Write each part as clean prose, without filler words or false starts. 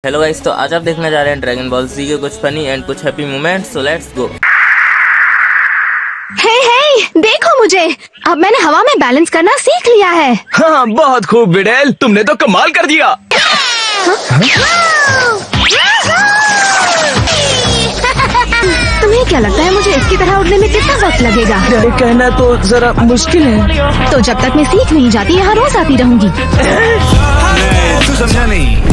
Hello guys, तो आज आप देखने जा रहे हैं ड्रैगन बॉल जी के कुछ फनी एंड कुछ happy moments. So let's go. Hey देखो मुझे, अब मैंने हवा में बैलेंस करना सीख लिया है। हाँ, बहुत खूब बिडेल, तुमने तो कमाल कर दिया। तुम्हें क्या लगता है मुझे इसकी तरह उड़ने में कितना वक्त लगेगा? अरे कहना तो जरा मुश्किल है। तो जब तक मैं सीख नहीं जाती यहाँ रोज आती रहूंगी। तू समझा नहीं।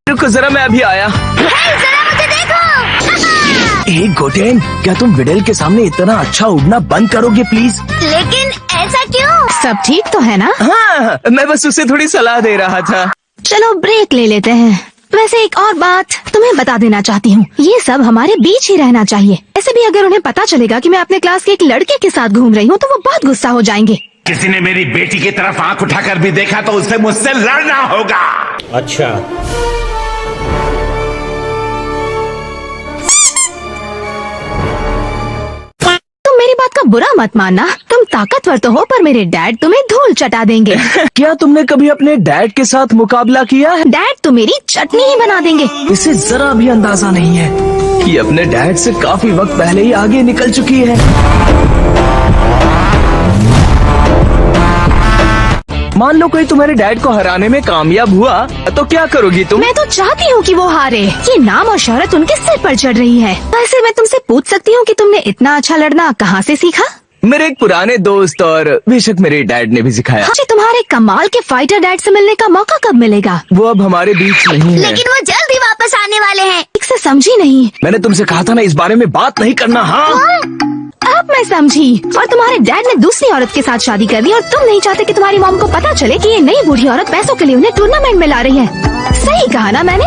रुको जरा, मैं अभी आया। जरा मुझे देखो। एक गोटेन, क्या तुम बिडेल के सामने इतना अच्छा उड़ना बंद करोगे प्लीज? लेकिन ऐसा क्यों? सब ठीक तो है ना? हाँ, मैं बस उसे थोड़ी सलाह दे रहा था। चलो ब्रेक ले लेते हैं। वैसे एक और बात तुम्हें बता देना चाहती हूँ, ये सब हमारे बीच ही रहना चाहिए। ऐसे भी अगर उन्हें पता चलेगा कि मैं अपने क्लास के एक लड़के के साथ घूम रही हूँ तो वो बहुत गुस्सा हो जाएंगे। किसी ने मेरी बेटी की तरफ आंख उठाकर भी देखा तो उसे मुझसे लड़ना होगा। अच्छा, तुम मेरी बात का बुरा मत मानना। तुम ताकतवर तो हो, पर मेरे डैड तुम्हें धूल चटा देंगे। क्या तुमने कभी अपने डैड के साथ मुकाबला किया है? डैड तो मेरी चटनी ही बना देंगे। इसे जरा भी अंदाजा नहीं है कि अपने डैड से काफी वक्त पहले ही आगे निकल चुकी है। मान लो कोई तुम्हारे डैड को हराने में कामयाब हुआ तो क्या करोगी तुम? मैं तो चाहती हूँ कि वो हारे। ये नाम और शोहरत उनके सिर पर चढ़ रही है। वैसे मैं तुमसे पूछ सकती हूँ कि तुमने इतना अच्छा लड़ना कहाँ से सीखा? मेरे एक पुराने दोस्त और बेशक मेरे डैड ने भी सिखाया। मुझे तुम्हारे कमाल के फाइटर डैड से मिलने का मौका कब मिलेगा? वो अब हमारे बीच नहीं है। लेकिन वो जल्द ही वापस आने वाले हैं। ठीक से समझी नहीं। मैंने तुमसे कहा था ना इस बारे में बात नहीं करना। हाँ, अब मैं समझी। और तुम्हारे डैड ने दूसरी औरत के साथ शादी कर दी और तुम नहीं चाहते कि तुम्हारी मॉम को पता चले कि ये नई बूढ़ी औरत पैसों के लिए उन्हें टूर्नामेंट में ला रही है। सही कहा ना मैंने?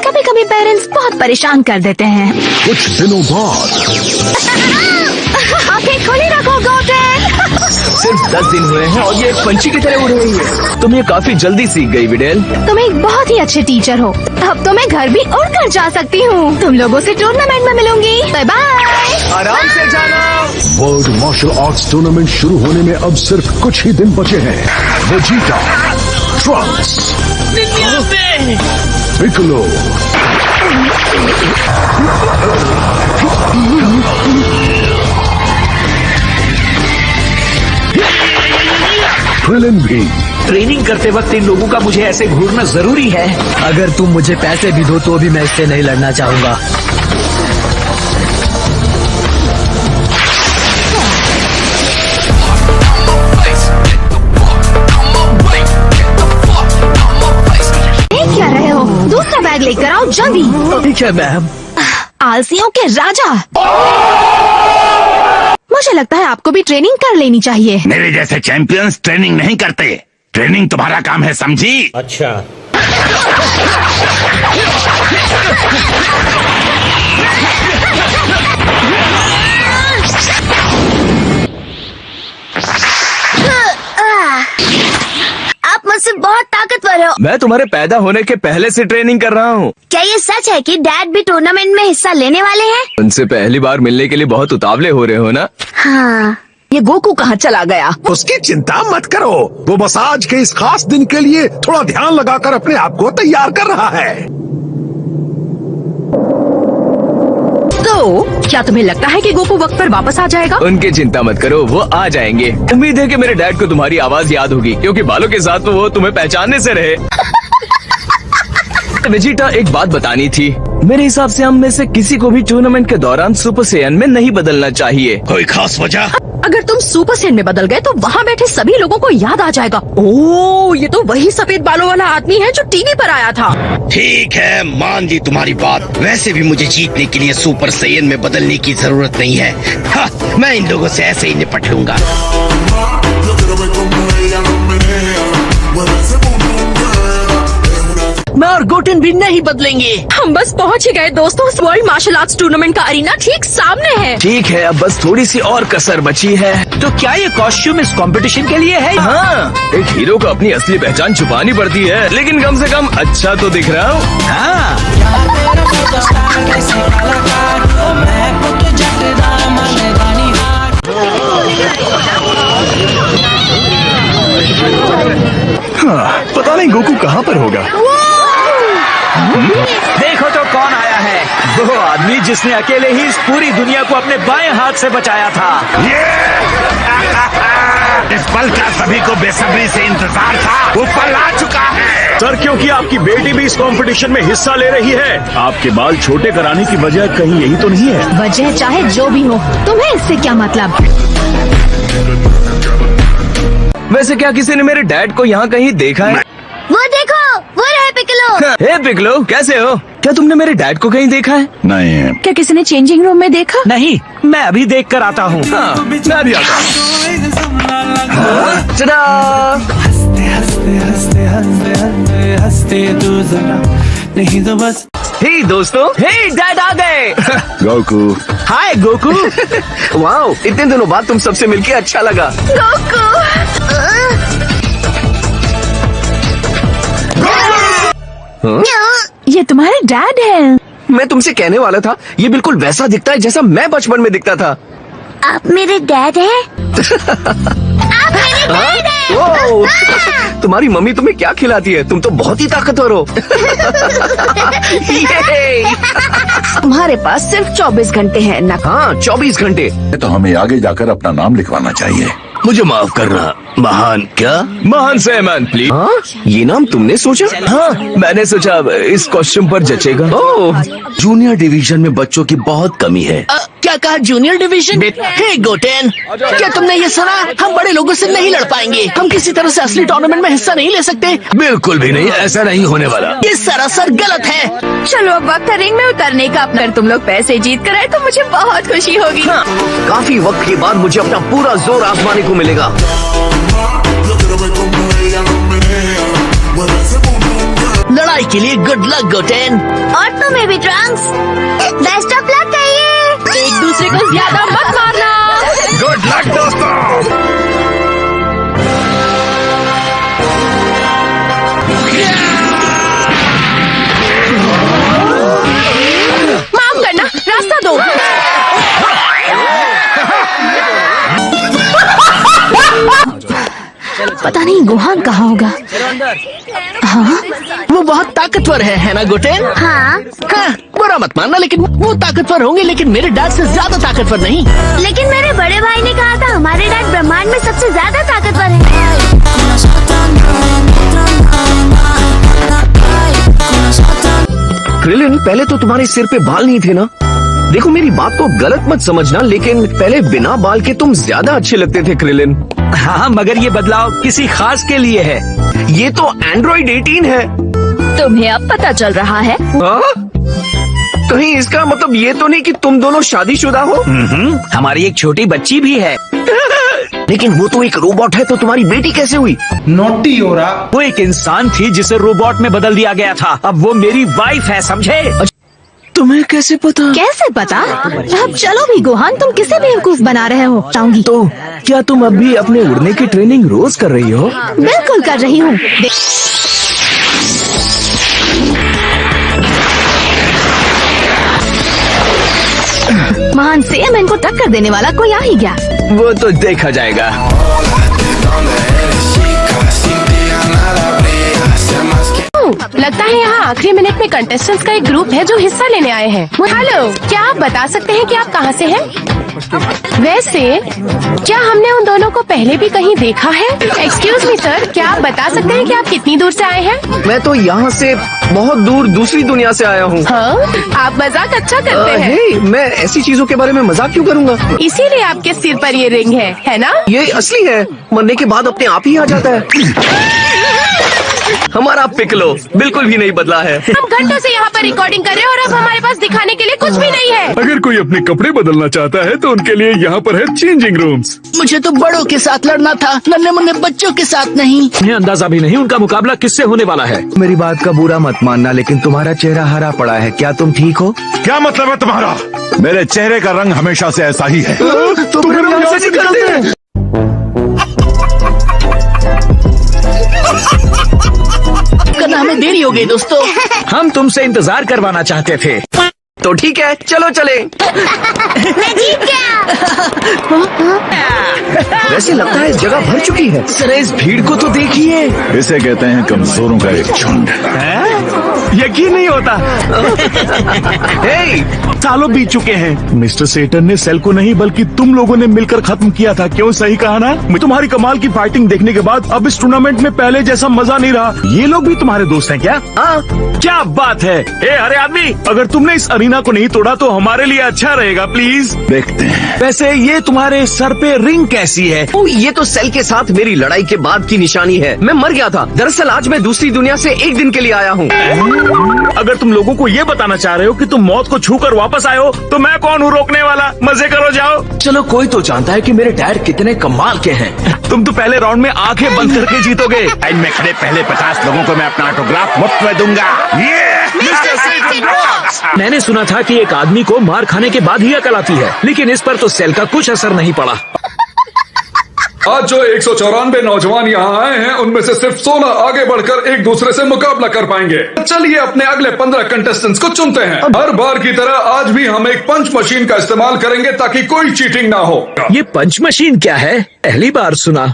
कभी कभी पेरेंट्स बहुत परेशान कर देते हैं। कुछ दिनों बाद आंखें खुली रखो गोटेन। सिर्फ 10 दिन हुए हैं और ये एक पंछी की तरह उड़ रही है। तुम ये काफी जल्दी सीख गई बिडेल। तुम एक बहुत ही अच्छे टीचर हो। अब तो मैं घर भी उड़कर जा सकती हूँ। तुम लोगों से टूर्नामेंट में मिलूंगी। Bye bye. आराम से जाना। वर्ल्ड मार्शल आर्ट्स टूर्नामेंट शुरू होने में अब सिर्फ कुछ ही दिन बचे हैं। वेजिटा, ट्रंक्स, पिकोलो, क्रिलिन भी। ट्रेनिंग करते वक्त इन लोगों का मुझे ऐसे घूरना जरूरी है। अगर तुम मुझे पैसे भी दो तो भी मैं इससे नहीं लड़ना चाहूंगा। देख क्या रहे हो? दूसरा बैग लेकर आओ जल्दी। ठीक है मैम। आलसियों के राजा। मुझे लगता है आपको भी ट्रेनिंग कर लेनी चाहिए। मेरे जैसे चैंपियंस ट्रेनिंग नहीं करते। ट्रेनिंग तुम्हारा काम है, समझी? अच्छा, आप मुझसे बहुत ताकतवर हो। मैं तुम्हारे पैदा होने के पहले से ट्रेनिंग कर रहा हूँ। क्या ये सच है कि डैड भी टूर्नामेंट में हिस्सा लेने वाले हैं? उनसे पहली बार मिलने के लिए बहुत उतावले हो रहे हो ना? हाँ। ये गोकू कहाँ चला गया? उसकी चिंता मत करो, वो बस आज के इस खास दिन के लिए थोड़ा ध्यान लगाकर अपने आप को तैयार कर रहा है। तो क्या तुम्हें लगता है कि गोकू वक्त पर वापस आ जाएगा? उनकी चिंता मत करो, वो आ जाएंगे। उम्मीद है कि मेरे डैड को तुम्हारी आवाज याद होगी, क्योंकि बालों के साथ तो वो तुम्हें पहचानने से रहे। वेजिटा, एक बात बतानी थी। मेरे हिसाब से हम में से किसी को भी टूर्नामेंट के दौरान सुपर सैयन में नहीं बदलना चाहिए। कोई खास वजह? अगर तुम सुपर सैयन में बदल गए तो वहाँ बैठे सभी लोगों को याद आ जाएगा। ओह, ये तो वही सफेद बालों वाला आदमी है जो टीवी पर आया था। ठीक है, मान ली तुम्हारी बात। वैसे भी मुझे जीतने के लिए सुपर सैयन में बदलने की जरूरत नहीं है। हाँ, मैं इन लोगों से ऐसे ही निपट लूंगा। मैं और गोटेन भी नहीं बदलेंगे। हम बस पहुँच ही गए दोस्तों। वर्ल्ड मार्शल आर्ट्स टूर्नामेंट का अरीना ठीक सामने है। ठीक है, अब बस थोड़ी सी और कसर बची है। तो क्या ये कॉस्ट्यूम इस कंपटीशन के लिए है? हाँ, एक हीरो को अपनी असली पहचान छुपानी पड़ती है, लेकिन कम से कम अच्छा तो दिख रहा हूँ। हाँ। गोकू कहाँ पर होगा? देखो तो कौन आया है, वो आदमी जिसने अकेले ही इस पूरी दुनिया को अपने बाएं हाथ से बचाया था। इस पल का सभी को बेसब्री से इंतजार था, वो पल आ चुका है। सर, क्योंकि आपकी बेटी भी इस कंपटीशन में हिस्सा ले रही है, आपके बाल छोटे कराने की वजह कहीं यही तो नहीं है? वजह चाहे जो भी हो, तुम्हें इससे क्या मतलब? वैसे क्या किसी ने मेरे डैड को यहाँ कहीं देखा है? वो देखो, वो रहे पिकलो। हे पिकलो, कैसे हो? क्या तुमने मेरे डैड को कहीं देखा है? नहीं। क्या किसी ने चेंजिंग रूम में देखा? नहीं, मैं अभी देख कर आता हूँ। हाँ, मैं भी आता हूँ। टडा! हे दोस्तों, हे डैड आ गए। गोकू, हाय गोकू। वाओ, इतने दिनों बाद तुम सबसे मिलके अच्छा लगा। ये तुम्हारे डैड है। मैं तुमसे कहने वाला था, ये बिल्कुल वैसा दिखता है जैसा मैं बचपन में दिखता था। आप मेरे डैड हैं? आप मेरे डैड हैं? ओह, तुम्हारी मम्मी तुम्हें क्या खिलाती है? तुम तो बहुत ही ताकतवर हो। ये! तुम्हारे पास सिर्फ 24 घंटे हैं ना? हाँ, 24 घंटे। तो हमें आगे जाकर अपना नाम लिखवाना चाहिए। मुझे माफ करना, महान क्या? महान सैमन प्लीज। हाँ, ये नाम तुमने सोचा? हाँ, मैंने सोचा इस कॉस्ट्यूम पर जचेगा। ओह, जूनियर डिवीजन में बच्चों की बहुत कमी है। क्या कहा जूनियर डिवीजन? हे गोटेन, क्या तुमने ये सुना? हम बड़े लोगों से नहीं लड़ पाएंगे। हम किसी तरह से असली टूर्नामेंट में हिस्सा नहीं ले सकते। बिल्कुल भी नहीं, ऐसा नहीं होने वाला। ये सरासर गलत है। चलो अब वक्त है रिंग में उतरने का। अगर तुम लोग पैसे जीत कर आए तो मुझे बहुत खुशी होगी। हाँ, काफी वक्त के बाद मुझे अपना पूरा जोर आजमाने को मिलेगा। लड़ाई के लिए गुड लक गोटेन। और तुम्हें भी ट्रंक्स। बेस्ट ऑफ लक कहिए। एक दूसरे को ज्यादा मत मारना। गुड लक दोस्तों। माफ करना, रास्ता दो। पता नहीं गुहान कहाँ होगा। हाँ, वो बहुत ताकतवर है ना गोटेन? हाँ, हाँ, बुरा मत मानना, लेकिन वो ताकतवर होंगे, लेकिन मेरे डैड से ज्यादा ताकतवर नहीं। लेकिन मेरे बड़े भाई ने कहा था हमारे डैड ब्रह्मांड में सबसे ज्यादा ताकतवर है। क्रिलिन, पहले तो तुम्हारे सिर पे बाल नहीं थे ना? देखो, मेरी बात को गलत मत समझना, लेकिन पहले बिना बाल के तुम ज्यादा अच्छे लगते थे क्रिलिन। हाँ, मगर ये बदलाव किसी खास के लिए है। ये तो एंड्रॉइड 18 है। तुम्हें अब पता चल रहा है। हाँ? कहीं इसका मतलब ये तो नहीं कि तुम दोनों शादीशुदा हो? हमारी एक छोटी बच्ची भी है। लेकिन वो तो एक रोबोट है, तो तुम्हारी बेटी कैसे हुई? नोटी हो रहा। वो एक इंसान थी जिसे रोबोट में बदल दिया गया था। अब वो मेरी वाइफ है, समझे? तुम्हें कैसे पता? कैसे पता? अब चलो भी गुहान, तुम किसे बेवकूफ बना रहे हो? चाहूंगी तो क्या तुम अब भी अपने उड़ने की ट्रेनिंग रोज कर रही हो? बिल्कुल कर रही हूँ। महान सेमन को टक्कर देने वाला कोई आ ही गया। वो तो देखा जाएगा। लगता है यहाँ आखिरी मिनट में कंटेस्टेंट्स का एक ग्रुप है जो हिस्सा लेने आए हैं। हेलो, क्या आप बता सकते हैं कि आप कहाँ से हैं? वैसे क्या हमने उन दोनों को पहले भी कहीं देखा है? एक्सक्यूज मी सर, क्या आप बता सकते हैं कि आप कितनी दूर से आए हैं? मैं तो यहाँ से बहुत दूर दूसरी दुनिया से आया हूँ। हाँ, आप मजाक अच्छा करते हैं। हे, मैं ऐसी चीजों के बारे में मजाक क्यों करूँगा? इसीलिए आपके सिर पर ये रिंग है ना? ये असली है, मरने के बाद अपने आप ही आ जाता है। हमारा पिकलो बिल्कुल भी नहीं बदला है। हम घंटों से यहाँ पर रिकॉर्डिंग कर रहे हैं और अब हमारे पास दिखाने के लिए कुछ भी नहीं है। अगर कोई अपने कपड़े बदलना चाहता है तो उनके लिए यहाँ पर है चेंजिंग रूम्स। मुझे तो बड़ों के साथ लड़ना था, नन्हे मुन्ने बच्चों के साथ नहीं। उन्हें अंदाजा भी नहीं उनका मुकाबला किससे होने वाला है। मेरी बात का बुरा मत मानना, लेकिन तुम्हारा चेहरा हरा पड़ा है। क्या तुम ठीक हो? क्या मतलब है तुम्हारा? मेरे चेहरे का रंग हमेशा से ऐसा ही है। तो फिर हम यहाँ से निकलते हैं। करना हमें देरी हो गई दोस्तों। हम तुमसे इंतजार करवाना चाहते थे। तो ठीक है, चलो चले। मैं जीत गया। वैसे लगता है इस जगह भर चुकी है। जरा इस भीड़ को तो देखिए। इसे कहते हैं कमजोरों का एक झुंड। यकीन नहीं होता। हे, सालों बीत चुके हैं। मिस्टर सेटन ने सेल को नहीं बल्कि तुम लोगों ने मिलकर खत्म किया था। क्यों, सही कहा ना? तुम्हारी कमाल की फाइटिंग देखने के बाद अब इस टूर्नामेंट में पहले जैसा मजा नहीं रहा। ये लोग भी तुम्हारे दोस्त हैं क्या? हाँ, क्या बात है। ए हरे आदमी, अगर तुमने इस अरीना को नहीं तोड़ा तो हमारे लिए अच्छा रहेगा। प्लीज देखते हैं। वैसे ये तुम्हारे सर पे रिंग कैसी है? ओ, ये तो सेल के साथ मेरी लड़ाई के बाद की निशानी है। मैं मर गया था। दरअसल आज मैं दूसरी दुनिया से एक दिन के लिए आया हूँ। अगर तुम लोगों को ये बताना चाह रहे हो कि तुम मौत को छूकर वापस आए हो तो मैं कौन हूँ रोकने वाला। मजे करो, जाओ। चलो, कोई तो जानता है कि मेरे डैड कितने कमाल के हैं। तुम तो पहले राउंड में आंखें बंद करके जीतोगे। लाइन में खड़े पहले 50 लोगों को मैं अपना ऑटोग्राफ मुफ्त में दूंगा। मैंने सुना था कि एक आदमी को मार खाने के बाद ही अकल आती है, लेकिन इस पर तो सेल का कुछ असर नहीं पड़ा। आज जो 194 नौजवान यहाँ आए हैं उनमें से सिर्फ 16 आगे बढ़कर एक दूसरे से मुकाबला कर पाएंगे। चलिए अपने अगले 15 कंटेस्टेंट्स को चुनते हैं। हर बार की तरह आज भी हम एक पंच मशीन का इस्तेमाल करेंगे ताकि कोई चीटिंग ना हो। ये पंच मशीन क्या है? पहली बार सुना।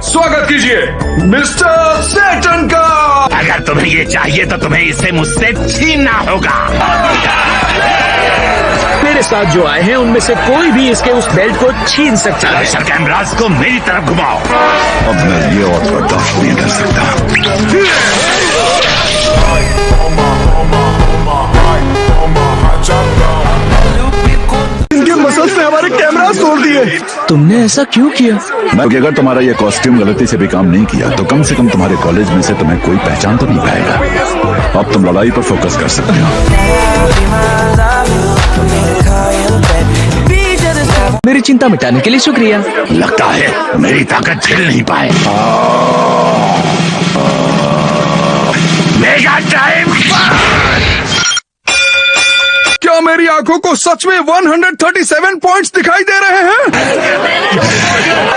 स्वागत कीजिए मिस्टर सेटन का। अगर तुम्हें ये चाहिए तो तुम्हें इसे मुझसे छीनना होगा। मेरे साथ जो आए हैं उनमें से कोई भी इसके उस बेल्ट को छीन सकता है। सर, कैमरास को मेरी तरफ घुमाओ। अब मैं ये और बर्दाश्त नहीं कर सकता। इनके मसल्स ने हमारे कैमरा तोड़ दिए। तुमने ऐसा क्यों किया? क्योंकि अगर तुम्हारा ये कॉस्ट्यूम गलती से भी काम नहीं किया तो कम से कम तुम्हारे कॉलेज में से तुम्हें कोई पहचान तो नहीं पाएगा। अब तुम लड़ाई पर फोकस कर सकते हो। मेरी चिंता मिटाने के लिए शुक्रिया। लगता है मेरी ताकत झेल नहीं पाए। Mega time. क्या मेरी आंखों को सच में 137 पॉइंट्स दिखाई दे रहे हैं?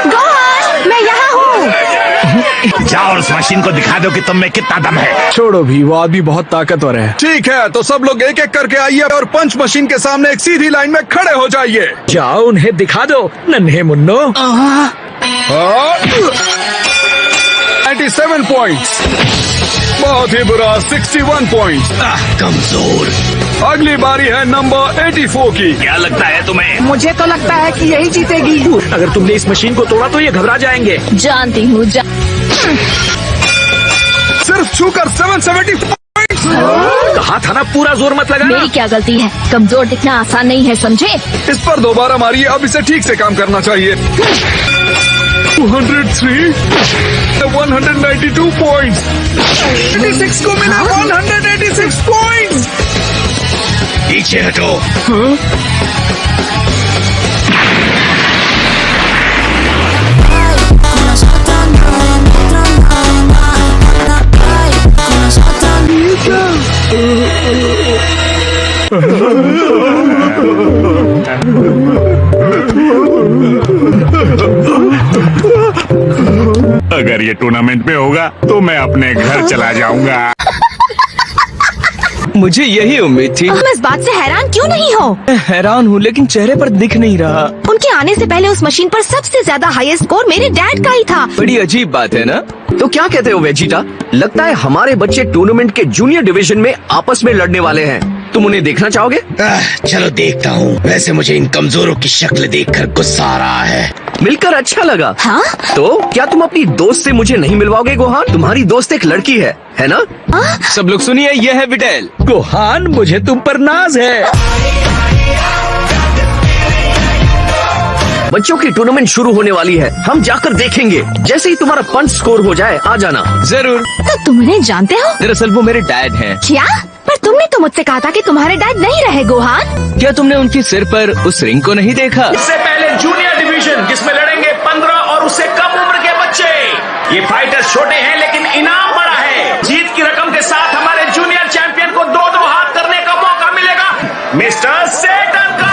गॉड, मैं यहाँ हूँ। जाओ और उस मशीन को दिखा दो कि तुम में कितना दम है। छोड़ो भी, वो आदमी बहुत ताकतवर है। ठीक है, तो सब लोग एक एक करके आइए और पंच मशीन के सामने एक सीधी लाइन में खड़े हो जाइए। जाओ, उन्हें दिखा दो नन्हे मुन्नो। 97 पॉइंट्स। बहुत ही बुरा 61 पॉइंट्स। कमजोर। अगली बारी है नंबर 84 की। क्या लगता है तुम्हें? मुझे तो लगता है कि यही जीतेगी। अगर तुमने इस मशीन को तोड़ा तो ये घबरा जाएंगे। जानती हूँ। सिर्फ छूकर 770 पॉइंट्स। कहा था ना, पूरा जोर मत लगाना। मेरी क्या गलती है? कमजोर दिखना आसान नहीं है, समझे? इस पर दोबारा मारिए। अब इसे ठीक से काम करना चाहिए। 203, 192 पॉइंट्स। 86 को मिला 186 पॉइंट्स। पीछे हटो। अगर ये टूर्नामेंट में होगा तो मैं अपने घर चला जाऊंगा। मुझे यही उम्मीद थी। तुम इस बात से हैरान क्यों नहीं हो? मैं हैरान हूँ, लेकिन चेहरे पर दिख नहीं रहा। उनके आने से पहले उस मशीन पर सबसे ज्यादा हाईएस्ट स्कोर मेरे डैड का ही था। बड़ी अजीब बात है ना? तो क्या कहते हो वेजिटा? लगता है हमारे बच्चे टूर्नामेंट के जूनियर डिवीजन में आपस में लड़ने वाले हैं। तुम उन्हें देखना चाहोगे? चलो देखता हूँ। वैसे मुझे इन कमजोरों की शक्ल देखकर गुस्सा आ रहा है। मिलकर अच्छा लगा। हाँ? तो क्या तुम अपनी दोस्त से मुझे नहीं मिलवाओगे गोहान? तुम्हारी दोस्त एक लड़की है ना? सब लोग सुनिए, यह है विटेल। गोहान, मुझे तुम पर नाज है। बच्चों की टूर्नामेंट शुरू होने वाली है। हम जाकर देखेंगे। जैसे ही तुम्हारा पंच स्कोर हो जाए आ जाना। जरूर। तो तुम उन्हें जानते हो? दरअसल वो मेरे डैड हैं। क्या? पर तुमने तो मुझसे कहा था कि तुम्हारे डैड नहीं रहे गोहान। क्या तुमने उनकी सिर पर उस रिंग को नहीं देखा? इससे पहले जूनियर डिवीजन जिसमें लड़ेंगे 15 और उससे कम उम्र के बच्चे। ये फाइटर्स छोटे हैं लेकिन इनाम बड़ा है। जीत की रकम के साथ हमारे जूनियर चैंपियन को 2-2 हाथ करने का मौका मिलेगा। मिस्टर सेटन का।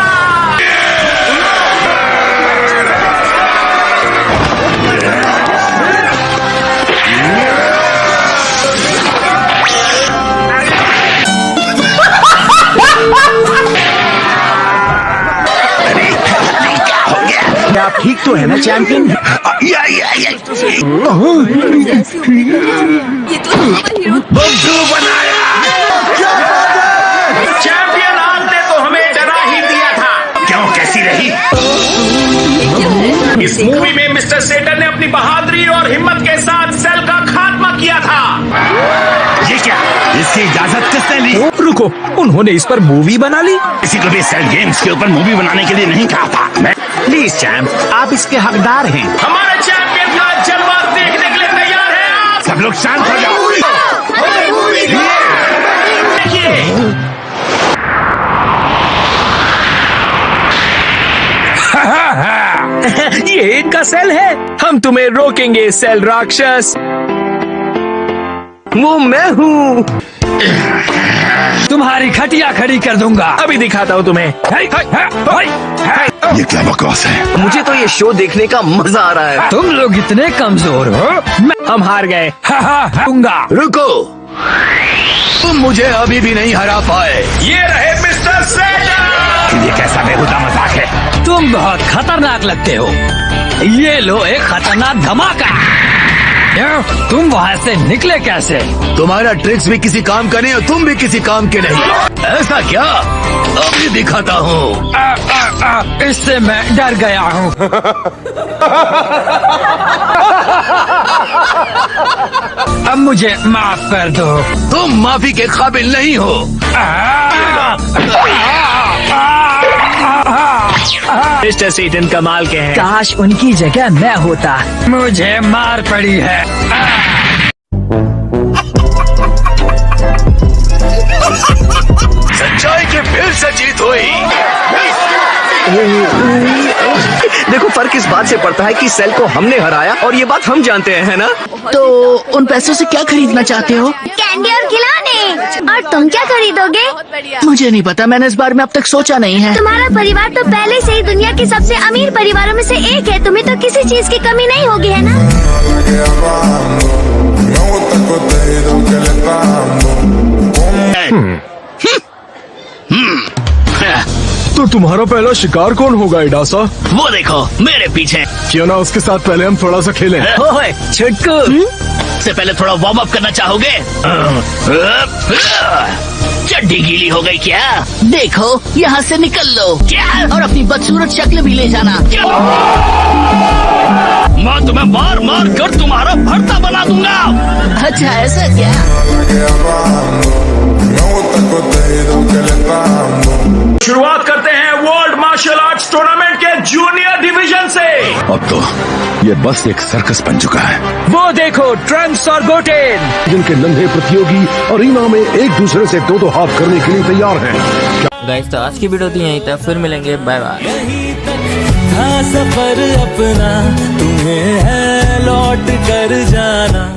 ठीक तो है ना चैंपियन? बुद्धू बनाया। चैंपियन आपने तो हमें डरा ही दिया था। क्यों, कैसी रही? इस मूवी में मिस्टर सेटन ने अपनी बहादुरी और हिम्मत के साथ सेल का खात्मा किया था। ये क्या, इसकी इजाजत किसने ली? रुको, उन्होंने इस पर मूवी बना ली? किसी को भी सेल गेम्स के ऊपर मूवी बनाने के लिए नहीं कहा था मैं। प्लीज चैंप, आप इसके हकदार हैं। हमारे चैंपियन का जलवा देखने के लिए तैयार हैं आप? सब लोग शांत हो जाओ। ये इनका सेल है। हम तुम्हें रोकेंगे सेल राक्षस। वो मैं हूँ। तुम्हारी खटिया खड़ी कर दूंगा। अभी दिखाता हूँ तुम्हें। ये क्या बकवास है? मुझे तो ये शो देखने का मजा आ रहा है। तुम लोग इतने कमजोर हो। हम हार गए। दूंगा। रुको, तुम मुझे अभी भी नहीं हरा पाए। ये रहे मिस्टर सेटन। ये कैसा बेहुदा मजाक है? तुम बहुत खतरनाक लगते हो। ये लो एक खतरनाक धमाका। तुम वहाँ से निकले कैसे? तुम्हारा ट्रिक्स भी किसी काम का नहीं और तुम भी किसी काम के नहीं। ऐसा क्या? अभी दिखाता हूँ। इससे मैं डर गया हूँ। अब मुझे माफ कर दो। तुम माफी के काबिल नहीं हो। मिस्टर सेटन कमाल के हैं। काश उनकी जगह मैं होता। मुझे मार पड़ी है। सच्चाई की फिर से जीत हुई। देखो, फर्क इस बात से पड़ता है कि सेल को हमने हराया और ये बात हम जानते हैं, है ना? तो उन पैसों से क्या खरीदना चाहते हो? कैंडी और खिलौने। और तुम क्या खरीदोगे? मुझे नहीं पता, मैंने इस बारे में अब तक सोचा नहीं है। तुम्हारा परिवार तो पहले से ही दुनिया के सबसे अमीर परिवारों में से एक है। तुम्हें तो किसी चीज की कमी नहीं होगी, है ना? तो तुम्हारा पहला शिकार कौन होगा इडासा? वो देखो मेरे पीछे। क्यों ना उसके साथ पहले हम थोड़ा सा खेलें? ओए छुटकू, से पहले थोड़ा वार्म अप करना चाहोगे? चड्डी गीली हो गई क्या? देखो यहाँ से निकल लो। क्या? और अपनी बदसूरत शक्ल भी ले जाना। मैं तुम्हें मार मार कर तुम्हारा भरता बना दूंगा। अच्छा ऐसा क्या? शुरुआत करते हैं वर्ल्ड मार्शल आर्ट्स टूर्नामेंट के जूनियर डिवीजन से। अब तो ये बस एक सर्कस बन चुका है। वो देखो ट्रंक्स और गोटेन। जिनके नन्हे प्रतियोगी अरीना में एक दूसरे से दो हाथ करने के लिए तैयार हैं। गाइस, तो आज की वीडियो थी यहीं तक, फिर मिलेंगे, बाय बाय। सफर अपना तुम्हें है लौट कर जाना।